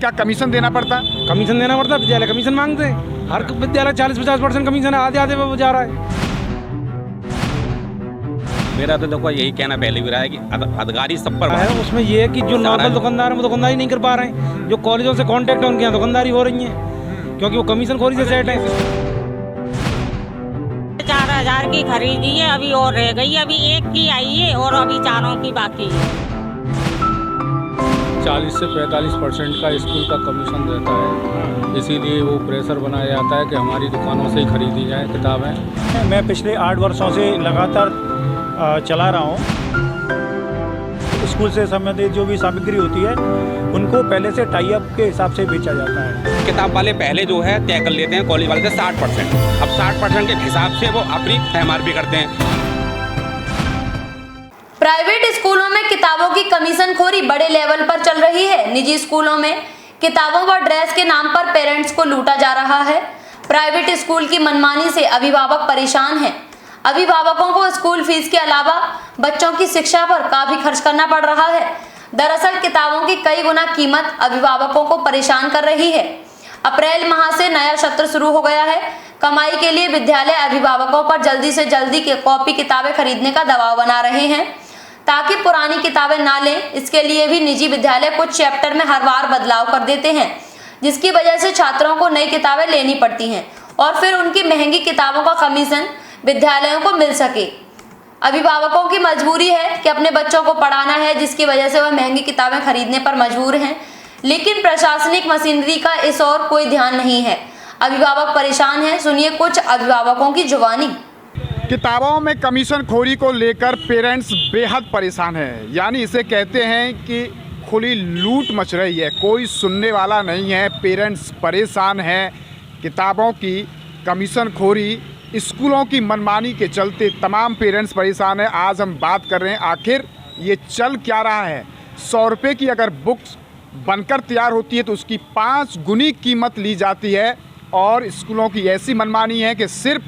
क्या कमीशन देना पड़ता है? कमीशन देना पड़ता है, विद्यालय कमीशन मांगते हैं। हर विद्यालय 40-50% कमीशन है, आधे आधे पे जा रहा है। मेरा तो देखो यही कहना पहले भी रहा है कि अधिकारी सब पर है। उसमें ये है कि जो नॉर्मल दुकानदार है वो दुकानदारी नहीं कर पा रहे हैं, जो कॉलेजों से कॉन्टेक्ट है उनके यहाँ दुकानदारी हो रही है, क्योंकि वो कमीशन खोरी से सेट है। 4000 की खरीदी है, अभी और रह गई, अभी एक की आई है और अभी 4 की बाकी है। 40 से 45% का स्कूल का कमीशन रहता है, इसीलिए वो प्रेशर बनाया जाता है कि हमारी दुकानों से ही खरीदी जाए किताबें। मैं पिछले 8 वर्षों से लगातार चला रहा हूँ। स्कूल से संबंधित जो भी सामग्री होती है उनको पहले से टाई अप के हिसाब से बेचा जाता है। किताब वाले पहले जो है तय कर लेते हैं कॉलेज वाले से 60%, अब 60% के हिसाब से वो अपनी MRP करते हैं। प्राइवेट स्कूलों में किताबों की कमीशनखोरी बड़े लेवल पर चल रही है। निजी स्कूलों में किताबों व ड्रेस के नाम पर पेरेंट्स को लूटा जा रहा है। प्राइवेट स्कूल की मनमानी से अभिभावक परेशान हैं। अभिभावकों को स्कूल फीस के अलावा बच्चों की शिक्षा पर काफी खर्च करना पड़ रहा है। दरअसल किताबों की कई गुना कीमत अभिभावकों को परेशान कर रही है। अप्रैल माह से नया सत्र शुरू हो गया है। कमाई के लिए विद्यालय अभिभावकों पर जल्दी से जल्दी कॉपी किताबें खरीदने का दबाव बना रहे हैं ताकि पुरानी किताबें ना लें। इसके लिए भी निजी विद्यालय कुछ चैप्टर में हर बार बदलाव कर देते हैं, जिसकी वजह से छात्रों को नई किताबें लेनी पड़ती हैं और फिर उनकी महंगी किताबों का कमीशन विद्यालयों को मिल सके। अभिभावकों की मजबूरी है कि अपने बच्चों को पढ़ाना है, जिसकी वजह से वह महंगी किताबें खरीदने पर मजबूर हैं, लेकिन प्रशासनिक मशीनरी का इस ओर कोई ध्यान नहीं है। अभिभावक परेशान हैं। सुनिए कुछ अभिभावकों की जुबानी। किताबों में कमीशन खोरी को लेकर पेरेंट्स बेहद परेशान है। यानी इसे कहते हैं कि खुली लूट मच रही है, कोई सुनने वाला नहीं है। पेरेंट्स परेशान हैं। किताबों की कमीशन खोरी, स्कूलों की मनमानी के चलते तमाम पेरेंट्स परेशान हैं। आज हम बात कर रहे हैं आखिर ये चल क्या रहा है। 100 रुपये की अगर बुक्स बनकर तैयार होती है तो उसकी 5 गुनी कीमत ली जाती है और स्कूलों की ऐसी मनमानी है कि सिर्फ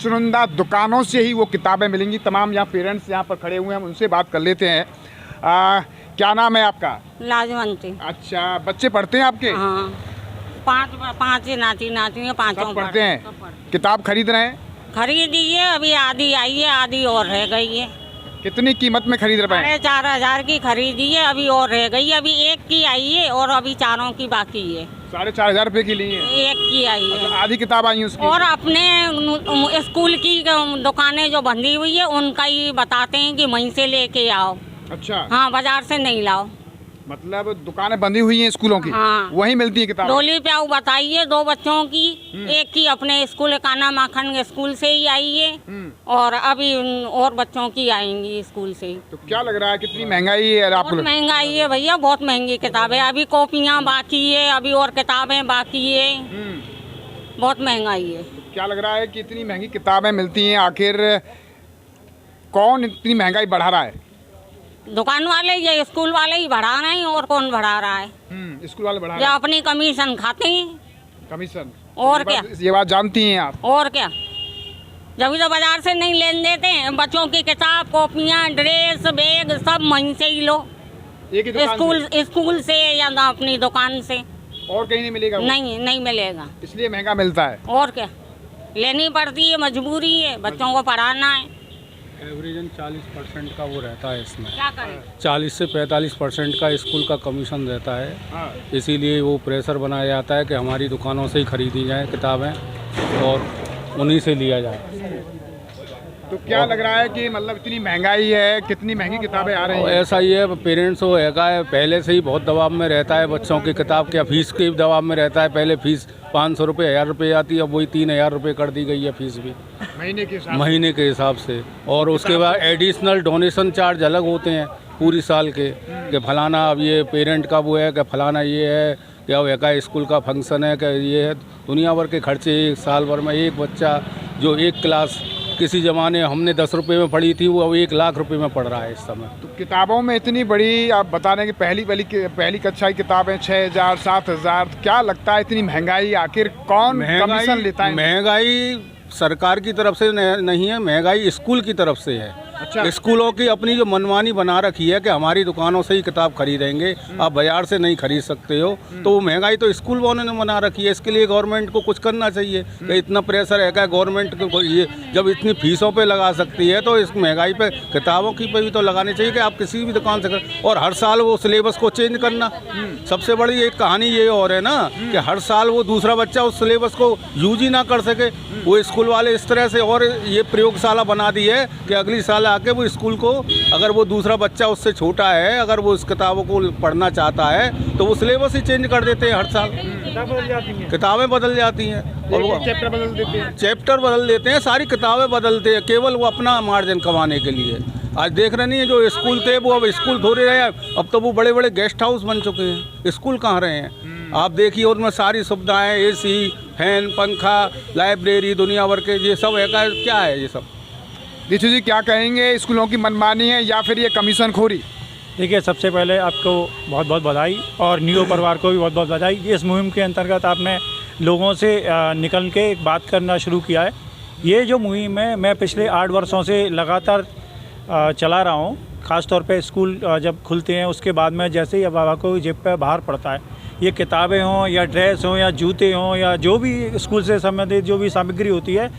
चुनिंदा दुकानों से ही वो किताबें मिलेंगी। तमाम यहाँ पेरेंट्स यहाँ पर खड़े हुए हैं, हम उनसे बात कर लेते हैं। क्या नाम है आपका? लाजवंती। अच्छा, बच्चे पढ़ते हैं आपके? हाँ, 5 नाती हैं, 5 पढ़ते हैं। किताब खरीद रहे हैं? खरीदी है, अभी आधी आई है, आधी और रह गई है। कितनी कीमत में खरीद रहे हैं? 4500 की खरीदी है, अभी और रह गई है, अभी एक की आई है और अभी 4 की बाकी है। 4500 रुपये की ली है? एक की आई है। अच्छा, आधी किताब आई है उसकी? और अपने स्कूल की दुकानें जो बंधी हुई है उनका ही बताते हैं कि वहीं से लेके आओ। अच्छा। हाँ, बाजार से नहीं लाओ। मतलब दुकानें बंधी हुई हैं स्कूलों की? हाँ। वहीं मिलती है किताब? डोली पे आओ बताइए, 2 बच्चों की, एक की अपने स्कूल काना माखन स्कूल से ही आई है और अभी और बच्चों की आएंगी स्कूल से। तो क्या लग रहा है कितनी महंगाई है? आप बहुत महंगाई है भैया, बहुत महंगी किताबें। अभी कॉपियाँ बाकी है, अभी और किताबें बाकी है, बहुत महंगाई है। तो क्या लग रहा है कि इतनी महंगी किताबें मिलती हैं, आखिर कौन इतनी महंगाई बढ़ा रहा है? दुकान वाले या स्कूल वाले ही बढ़ा रहे हैं, और कौन बढ़ा रहा है? स्कूल वाले बढ़ा रहे या हैं। अपनी कमीशन खाते हैं। कमीशन? और क्या? ये बात जानती हैं आप? और क्या, जब तो बाजार से नहीं लेने देते हैं। बच्चों की किताब, कॉपियाँ, ड्रेस, बैग सब वहीं से ही लो, एक ही दुकान स्कूल से या अपनी दुकान से। और कहीं नहीं मिलेगा? नहीं मिलेगा, इसलिए महंगा मिलता है। और क्या, लेनी पड़ती है, मजबूरी है, बच्चों को पढ़ाना है। एवरेजन 40% का वो रहता है इसमें। क्या करें? 40 से 45% का स्कूल का कमीशन रहता है, हाँ। इसीलिए वो प्रेशर बनाया जाता है कि हमारी दुकानों से ही खरीदी जाए किताबें और उन्हीं से लिया जाए। तो क्या लग रहा है कि मतलब इतनी महंगाई है, कितनी महंगी किताबें आ रही हैं? ऐसा ही है, पेरेंट्स को है पहले से ही बहुत दबाव में रहता है बच्चों की किताब के, फीस के दबाव में रहता है। पहले फीस 500 रुपये 1000 रुपये आती है, अब वही 3000 रुपये कर दी गई है फीस भी महीने के हिसाब से। और उसके बाद एडिशनल डोनेशन चार्ज अलग होते हैं पूरी साल के, कि फलाना अब ये पेरेंट का वो है, कि फलाना ये है, क्या का स्कूल का फंक्शन है, कि ये है। दुनिया भर के खर्चे एक साल भर में। एक बच्चा जो एक क्लास किसी ज़माने हमने 10 रुपये में पढ़ी थी, वो अब 1 लाख रुपए में पढ़ रहा है इस समय। तो किताबों में इतनी बड़ी, आप बता रहे हैं कि पहली कक्षा की किताबें 6000 7000, क्या लगता है इतनी महंगाई आखिर कौन कमीशन लेता है? महंगाई सरकार की तरफ से नहीं है, महंगाई स्कूल की तरफ से है। स्कूलों की अपनी जो मनमानी बना रखी है कि हमारी दुकानों से ही किताब खरीदेंगे, आप बाजार से नहीं खरीद सकते हो, तो वो महंगाई तो स्कूल वालों ने बना रखी है। इसके लिए गवर्नमेंट को कुछ करना चाहिए कि इतना प्रेशर है क्या गवर्नमेंट को, ये जब इतनी फीसों पे लगा सकती है तो इस महंगाई पे किताबों की पे भी तो लगानी चाहिए कि आप किसी भी दुकान से कर। और हर साल वो सिलेबस को चेंज करना, सबसे बड़ी एक कहानी ये और है ना कि हर साल वो दूसरा बच्चा उस सिलेबस को यूज ही ना कर सके। वो स्कूल वाले इस तरह से और ये प्रयोगशाला बना दी है कि अगली साल आके वो स्कूल को, अगर वो दूसरा बच्चा उससे छोटा है, अगर वो उस किताबों को पढ़ना चाहता है तो वो सिलेबस ही चेंज कर देते हैं हर साल। किताबें बदल जाती हैं और वो चैप्टर बदल देते हैं, सारी किताबें बदलते हैं केवल वो अपना मार्जिन कमाने के लिए। आज देख रहे नहीं है जो स्कूल थे वो अब स्कूल थोड़े रहे, अब तो वो बड़े बड़े गेस्ट हाउस बन चुके हैं। स्कूल कहाँ रहे हैं आप देखिए, उनमें सारी सुविधाएं, एसी, फैन, पंखा, लाइब्रेरी, दुनिया भर के ये सब है। क्या है ये सब? दीक्षित जी क्या कहेंगे, स्कूलों की मनमानी है या फिर ये कमीशन खोरी? देखिए, सबसे पहले आपको बहुत बहुत बधाई और नियो परिवार को भी बहुत बहुत बधाई। इस मुहिम के अंतर्गत आपने लोगों से निकल के एक बात करना शुरू किया है। ये जो मुहिम है मैं पिछले 8 वर्षों से लगातार चला रहा हूँ। ख़ास तौर पे स्कूल जब खुलते हैं उसके बाद में जैसे ही अभिभावक को जेब पे बाहर पड़ता है, ये किताबें हों या ड्रेस हों या जूते हों या जो भी स्कूल से संबंधित जो भी सामग्री होती है,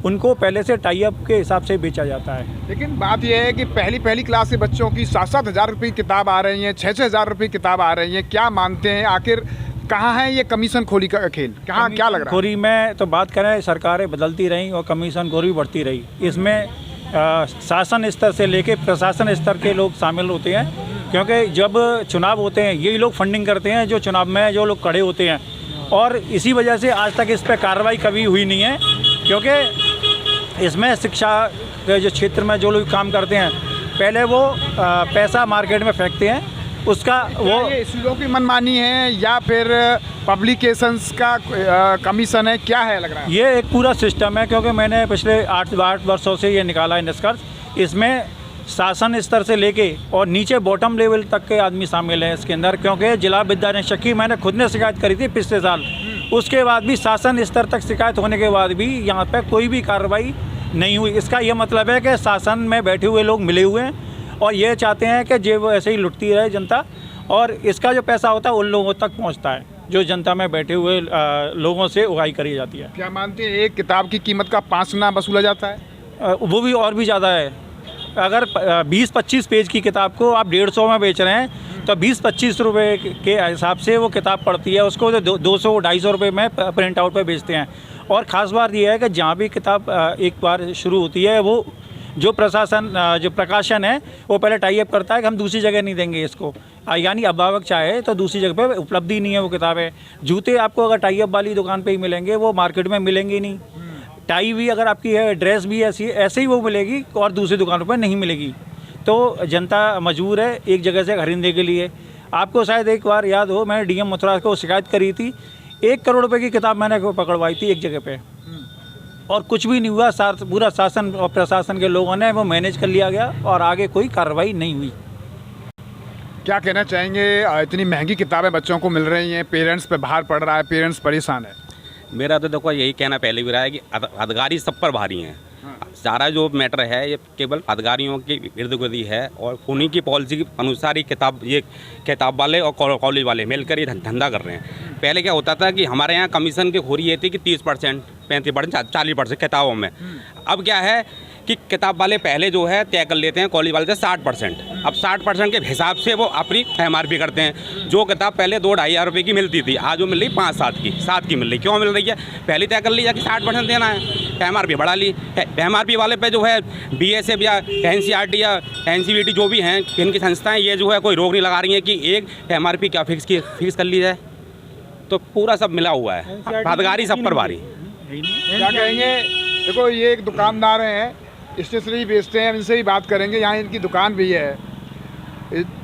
उनको पहले से टाई अप के हिसाब से बेचा जाता है। लेकिन बात यह है कि पहली क्लास के बच्चों की 7-7 हज़ार रुपये की किताब आ रही हैं, 6-6 हज़ार रुपये की किताब आ रही हैं। क्या मानते हैं, आखिर कहाँ है ये कमीशन खोरी का खेल? कहाँ क्या लग रहा है? खोरी में तो बात करें, सरकारें बदलती रहीं और कमीशन खोरी बढ़ती रही। इसमें शासन स्तर से लेके प्रशासन स्तर के लोग शामिल होते हैं, क्योंकि जब चुनाव होते हैं यही लोग फंडिंग करते हैं जो चुनाव में जो लोग खड़े होते हैं, और इसी वजह से आज तक इस पर कार्रवाई कभी हुई नहीं है। क्योंकि इसमें शिक्षा के जो क्षेत्र में जो लोग काम करते हैं, पहले वो पैसा मार्केट में फेंकते हैं, उसका वो ये स्कूलों की मनमानी है या फिर पब्लिकेशंस का कमीशन है, क्या है लग रहा है? ये एक पूरा सिस्टम है, क्योंकि मैंने पिछले 8 वर्षों से ये निकाला है निष्कर्ष। इसमें शासन स्तर से लेके और नीचे बॉटम लेवल तक के आदमी शामिल हैं इसके अंदर। क्योंकि जिला विद्यानिरीक्षक की मैंने खुद ने शिकायत करी थी पिछले साल, उसके बाद भी शासन स्तर तक शिकायत होने के बाद भी यहाँ पे कोई भी कार्रवाई नहीं हुई। इसका ये मतलब है कि शासन में बैठे हुए लोग मिले हुए हैं और ये चाहते हैं कि जेब ऐसे ही लुटती रहे जनता, और इसका जो पैसा होता है उन लोगों तक पहुँचता है जो जनता में बैठे हुए लोगों से उगाही करी जाती है। क्या मानते हैं एक किताब की कीमत का 5 गुना वसूला जाता है? वो भी और भी ज़्यादा है। अगर 20-25 पेज की किताब को आप 150 में बेच रहे हैं तो 20-25 रुपये के हिसाब से वो किताब पड़ती है, उसको 200-250 रुपये में प्रिंट आउट पे बेचते हैं। और ख़ास बात यह है कि जहाँ भी किताब एक बार शुरू होती है, वो जो प्रकाशन है वो पहले टाई अप करता है कि हम दूसरी जगह नहीं देंगे इसको, यानी अभिभावक चाहे तो दूसरी जगह पे उपलब्ध ही नहीं है वो किताबें। जूते आपको अगर टाई अप वाली दुकान पे ही मिलेंगे, वो मार्केट में मिलेंगे ही नहीं। टाई भी अगर आपकी है, ड्रेस भी ऐसे ही वो मिलेगी और दूसरी दुकानों पर नहीं मिलेगी। तो जनता मजबूर है एक जगह से खरीदने के लिए। आपको शायद एक बार याद हो, मैंने डीएम मथुरा को शिकायत करी थी, 1 करोड़ रुपए की किताब मैंने पकड़वाई थी एक जगह पे, और कुछ भी नहीं हुआ। पूरा शासन और प्रशासन के लोगों ने वो मैनेज कर लिया गया और आगे कोई कार्रवाई नहीं हुई। क्या कहना चाहेंगे, इतनी महंगी किताबें बच्चों को मिल रही हैं, पेरेंट्स पे भार पड़ रहा है, पेरेंट्स परेशान है? मेरा तो देखो यही कहना पहले भी रहा है कि अधिकारी सब पर भारी हैं। सारा जो मैटर है ये केवल अधिकारियों के इर्द गिर्द ही है, और उन्हीं की पॉलिसी के अनुसार ही किताब वाले और कॉलेज वाले मिलकर ही धंधा कर रहे हैं। पहले क्या होता था कि हमारे यहाँ कमीशन की खोरी ये थी कि 30%, 35%, 40% किताबों में। अब क्या है कि किताब वाले पहले जो है तय कर लेते हैं कॉलेज वाले से 60%। अब 60% के हिसाब से वो अपनी MRP करते हैं। जो किताब पहले 2-2.5 हज़ार रुपये की मिलती थी, आज वो मिल रही 5-7 की मिल रही। क्यों मिल रही है? पहले तय कर लिया कि 60% देना है, MRP बढ़ा ली। MRP वाले पे जो है BSF या NCERT या NCVT जो भी हैं इनकी संस्थाएँ, ये जो है कोई रोक नहीं लगा रही हैं कि एक MRP क्या फिक्स कर ली जाए। तो पूरा सब मिला हुआ है, अधिकारी सब पर भारी। क्या कहेंगे, देखो ये एक दुकानदार हैं, स्टेशनरी बेचते हैं, इनसे ही बात करेंगे। यहाँ इनकी दुकान भी है।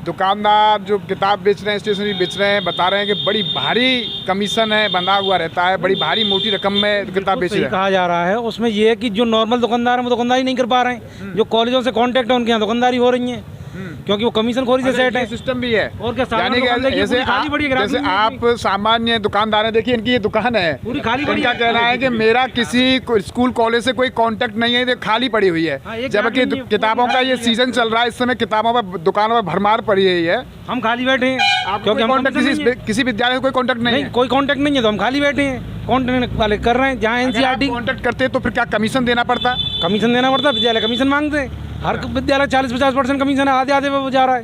दुकानदार जो किताब बेच रहे हैं, स्टेशनरी बेच रहे हैं, बता रहे हैं कि बड़ी भारी कमीशन है, बंधा हुआ रहता है, बड़ी भारी मोटी रकम में किताब बेच रहे हैं। कहा जा रहा है उसमें ये है कि जो नॉर्मल दुकानदार है वो दुकानदारी नहीं कर पा रहे हैं, जो कॉलेजों से कॉन्टैक्ट है उनके यहाँ दुकानदारी हो रही है। क्योंकि वो कमीशन खोरी से सेट है। सिस्टम भी है। और क्या, यानी कि जैसे जैसे आप सामान्य दुकानदार हैं, देखिए इनकी ये दुकान है पूरी खाली पड़ी इनका है। कहना है कि मेरा किसी स्कूल कॉलेज से कोई कांटेक्ट नहीं है, ये खाली पड़ी हुई है। हाँ, एक जबकि लाख नहीं है, किताबों का ये सीजन चल रहा है, इस समय किताबों पर दुकानों पर भरमार पड़ी हुई है। हम खाली बैठे हैं क्योंकि हम किसी विद्यालय से कोई कांटेक्ट नहीं है। कोई कांटेक्ट नहीं है तो हम खाली बैठे हैं। कांटेक्ट वाले कर रहे हैं, जहाँ एनसीईआरटी कांटेक्ट करते तो फिर क्या कमीशन देना पड़ता? कमीशन देना पड़ता, विद्यालय कमीशन मांगते हैं। हर विद्यालय 40-50% कमीशन है, आधे आधे पे वो जा रहा है।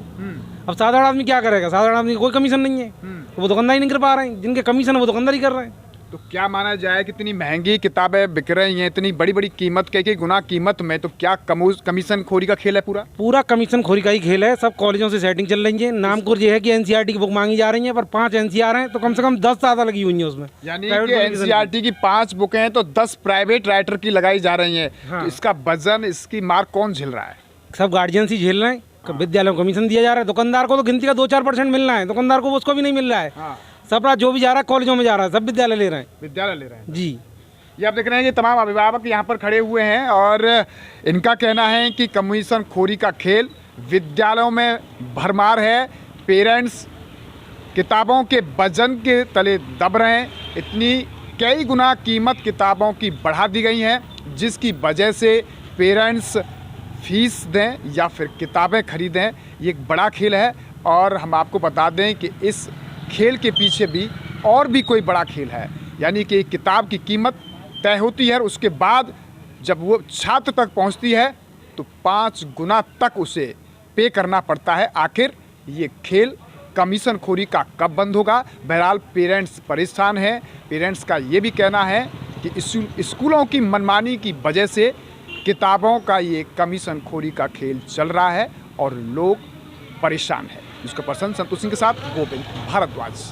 अब साधारण आदमी क्या करेगा? साधारण आदमी कोई कमीशन नहीं है, तो वो दुकानदारी नहीं कर पा रहे हैं। जिनके कमीशन है वो दुकानदारी कर रहे हैं। तो क्या माना जाए कि इतनी महंगी किताबें बिक रही हैं, इतनी बड़ी बड़ी कीमत कई गुना कीमत में, तो क्या कमीशन खोरी का खेल है पूरा? पूरा कमीशन खोरी का ही खेल है। सब कॉलेजों से सेटिंग चल रही है। नाम को ये है कि एनसीईआरटी की बुक मांगी जा रही है, पर 5 एनसीईआर हैं तो कम से कम 10 ज़्यादा लगी हुई है उसमें। यानी कि एनसीईआरटी की 5 बुकें हैं तो 10 प्राइवेट राइटर की लगाई जा रही हैं। हाँ। तो इसका वजन, इसकी मार कौन झेल रहा है? सब गार्जियन ही झेल रहे हैं। विद्यालयों को कमीशन दिया जा रहा है। दुकानदार को तो गिनती का 2-4% मिलना है, दुकानदार को उसको भी नहीं मिल रहा है। हाँ। सब जो भी जा रहा है कॉलेजों में जा रहा है, सब विद्यालय ले रहे हैं। विद्यालय ले रहे हैं जी। ये आप देख रहे हैं कि तमाम अभिभावक यहाँ पर खड़े हुए हैं और इनका कहना है कि कमीशन खोरी का खेल विद्यालयों में भरमार है। पेरेंट्स किताबों के वजन के तले दब रहे हैं। इतनी कई गुना कीमत किताबों की बढ़ा दी गई है, जिसकी वजह से पेरेंट्स फीस दें या फिर किताबें खरीदें। ये एक बड़ा खेल है और हम आपको बता दें कि इस खेल के पीछे भी और भी कोई बड़ा खेल है। यानी कि किताब की कीमत तय होती है, उसके बाद जब वो छात्र तक पहुंचती है तो 5 गुना तक उसे पे करना पड़ता है। आखिर ये खेल कमीशन खोरी का कब बंद होगा? बहरहाल पेरेंट्स परेशान हैं। पेरेंट्स का ये भी कहना है कि स्कूलों की मनमानी की वजह से किताबों का ये कमीशन खोरी का खेल चल रहा है और लोग परेशान हैं। इसका पर्सन संतोष सिंह के साथ गोविंद भारद्वाज।